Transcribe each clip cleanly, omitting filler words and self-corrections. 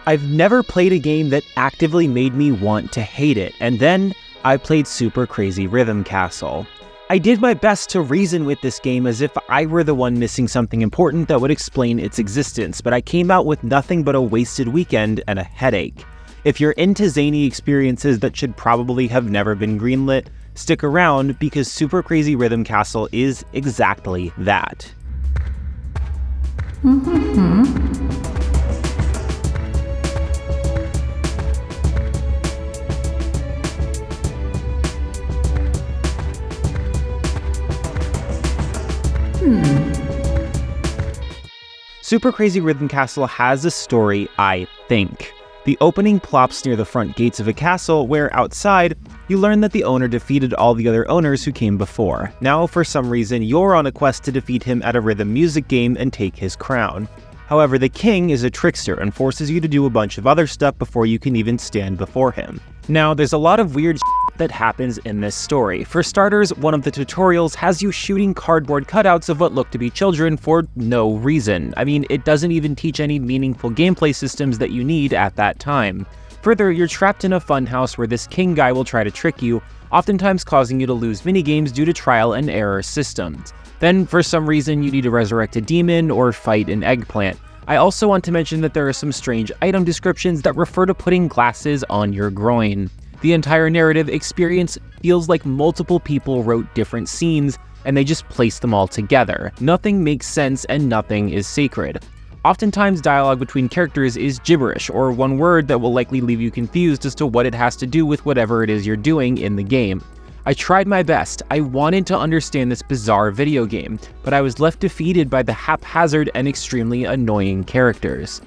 I've never played a game that actively made me want to hate it, and then I played Super Crazy Rhythm Castle. I did my best to reason with this game as if I were the one missing something important that would explain its existence, but I came out with nothing but a wasted weekend and a headache. If you're into zany experiences that should probably have never been greenlit, stick around because Super Crazy Rhythm Castle is exactly that. Super Crazy Rhythm Castle has a story, I think. The opening plops near the front gates of a castle where, outside, you learn that the owner defeated all the other owners who came before. Now, for some reason, you're on a quest to defeat him at a rhythm music game and take his crown. However, the king is a trickster and forces you to do a bunch of other stuff before you can even stand before him. Now, there's a lot of weird that happens in this story. For starters, one of the tutorials has you shooting cardboard cutouts of what look to be children for no reason. I mean, it doesn't even teach any meaningful gameplay systems that you need at that time. Further, you're trapped in a funhouse where this king guy will try to trick you, oftentimes causing you to lose minigames due to trial and error systems. Then, for some reason, you need to resurrect a demon or fight an eggplant. I also want to mention that there are some strange item descriptions that refer to putting glasses on your groin. The entire narrative experience feels like multiple people wrote different scenes and they just placed them all together. Nothing makes sense and nothing is sacred. Oftentimes, dialogue between characters is gibberish, or one word that will likely leave you confused as to what it has to do with whatever it is you're doing in the game. I tried my best. I wanted to understand this bizarre video game, but I was left defeated by the haphazard and extremely annoying characters.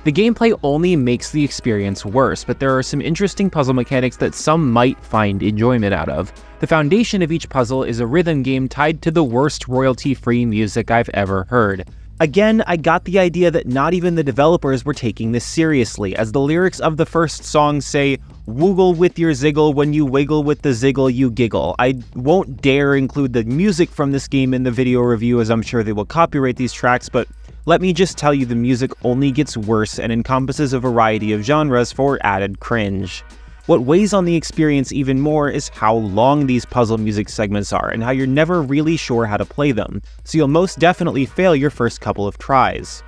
The gameplay only makes the experience worse, but there are some interesting puzzle mechanics that some might find enjoyment out of. The foundation of each puzzle is a rhythm game tied to the worst royalty-free music I've ever heard. Again, I got the idea that not even the developers were taking this seriously, as the lyrics of the first song say, "Woogle with your ziggle, when you wiggle with the ziggle you giggle." I won't dare include the music from this game in the video review, as I'm sure they will copyright these tracks, but let me just tell you the music only gets worse and encompasses a variety of genres for added cringe. What weighs on the experience even more is how long these puzzle music segments are and how you're never really sure how to play them, so you'll most definitely fail your first couple of tries.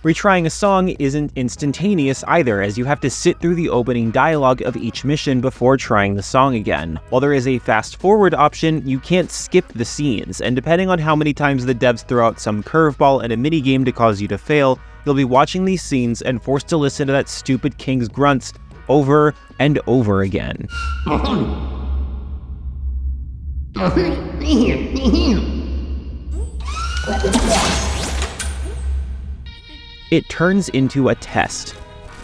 Retrying a song isn't instantaneous either, as you have to sit through the opening dialogue of each mission before trying the song again. While there is a fast-forward option, you can't skip the scenes, and depending on how many times the devs throw out some curveball and a minigame to cause you to fail, you'll be watching these scenes and forced to listen to that stupid king's grunts over and over again. It turns into a test.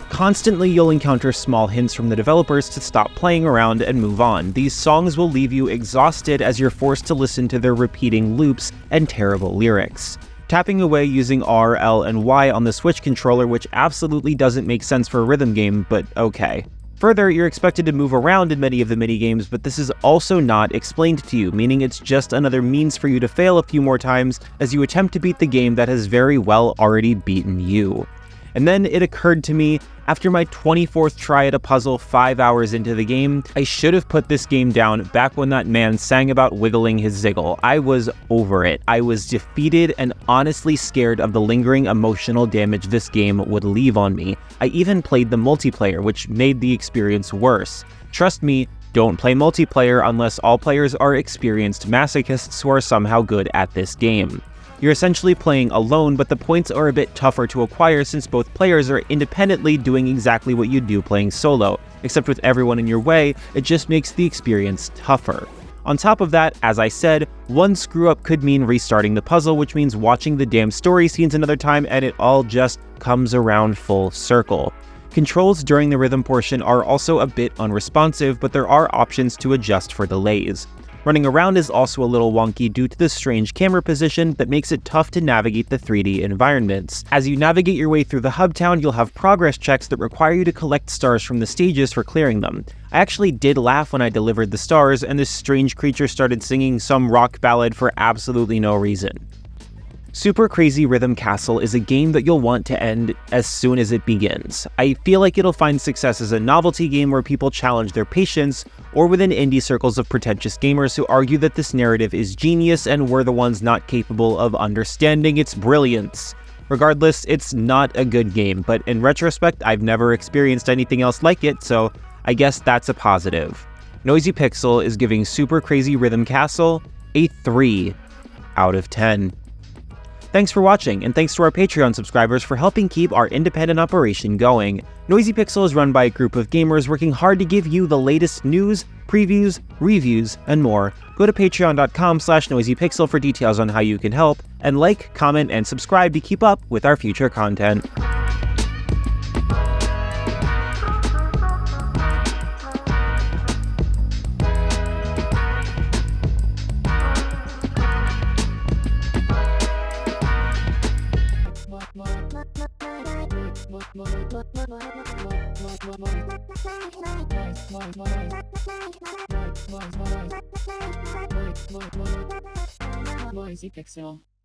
Constantly, you'll encounter small hints from the developers to stop playing around and move on. These songs will leave you exhausted as you're forced to listen to their repeating loops and terrible lyrics. Tapping away using R, L, and Y on the Switch controller, which absolutely doesn't make sense for a rhythm game, but okay. Further, you're expected to move around in many of the minigames, but this is also not explained to you, meaning it's just another means for you to fail a few more times as you attempt to beat the game that has very well already beaten you. And then it occurred to me, after my 24th try at a puzzle 5 hours into the game, I should have put this game down back when that man sang about wiggling his ziggle. I was over it. I was defeated and honestly scared of the lingering emotional damage this game would leave on me. I even played the multiplayer, which made the experience worse. Trust me, don't play multiplayer unless all players are experienced masochists who are somehow good at this game. You're essentially playing alone, but the points are a bit tougher to acquire since both players are independently doing exactly what you'd do playing solo, except with everyone in your way, it just makes the experience tougher. On top of that, as I said, one screw-up could mean restarting the puzzle, which means watching the damn story scenes another time, and it all just comes around full circle. Controls during the rhythm portion are also a bit unresponsive, but there are options to adjust for delays. Running around is also a little wonky due to the strange camera position that makes it tough to navigate the 3D environments. As you navigate your way through the hub town, you'll have progress checks that require you to collect stars from the stages for clearing them. I actually did laugh when I delivered the stars and this strange creature started singing some rock ballad for absolutely no reason. Super Crazy Rhythm Castle is a game that you'll want to end as soon as it begins. I feel like it'll find success as a novelty game where people challenge their patience, or within indie circles of pretentious gamers who argue that this narrative is genius and we're the ones not capable of understanding its brilliance. Regardless, it's not a good game, but in retrospect, I've never experienced anything else like it, so I guess that's a positive. Noisy Pixel is giving Super Crazy Rhythm Castle a 3 out of 10. Thanks for watching, and thanks to our Patreon subscribers for helping keep our independent operation going. Noisy Pixel is run by a group of gamers working hard to give you the latest news, previews, reviews, and more. Go to patreon.com/noisypixel for details on how you can help, and like, comment, and subscribe to keep up with our future content. Noisy Pixel.